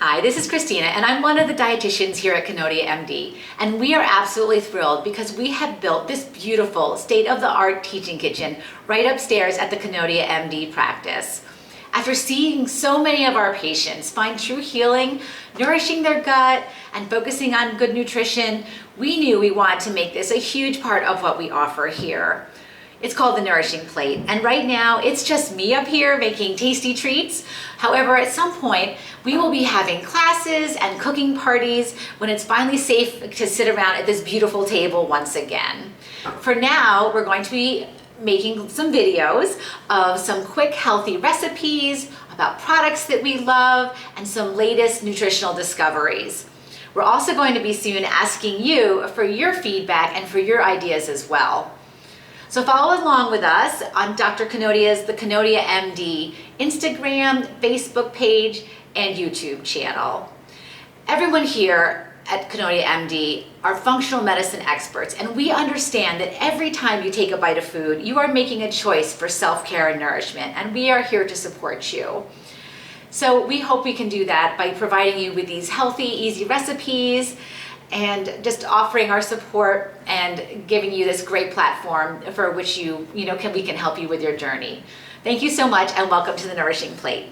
Hi, this is Christina, and I'm one of the dietitians here at KanodiaMD, and we are absolutely thrilled because we have built this beautiful state-of-the-art teaching kitchen right upstairs at the KanodiaMD practice. After seeing so many of our patients find true healing, nourishing their gut, and focusing on good nutrition, we knew we wanted to make this a huge part of what we offer here. It's called the Nourishing Plate, and right now it's just me up here making tasty treats. However, at some point, we will be having classes and cooking parties when it's finally safe to sit around at this beautiful table once again. For now, we're going to be making some videos of some quick, healthy recipes, about products that we love, and some latest nutritional discoveries. We're also going to be soon asking you for your feedback and for your ideas as well. So follow along with us on Dr. Kanodia's The KanodiaMD Instagram, Facebook page, and YouTube channel. Everyone here at KanodiaMD are functional medicine experts, and we understand that every time you take a bite of food, you are making a choice for self-care and nourishment, and we are here to support you. So we hope we can do that by providing you with these healthy, easy recipes, and just offering our support and giving you this great platform for which we can help you with your journey. Thank you so much, and welcome to the Nourishing Plate.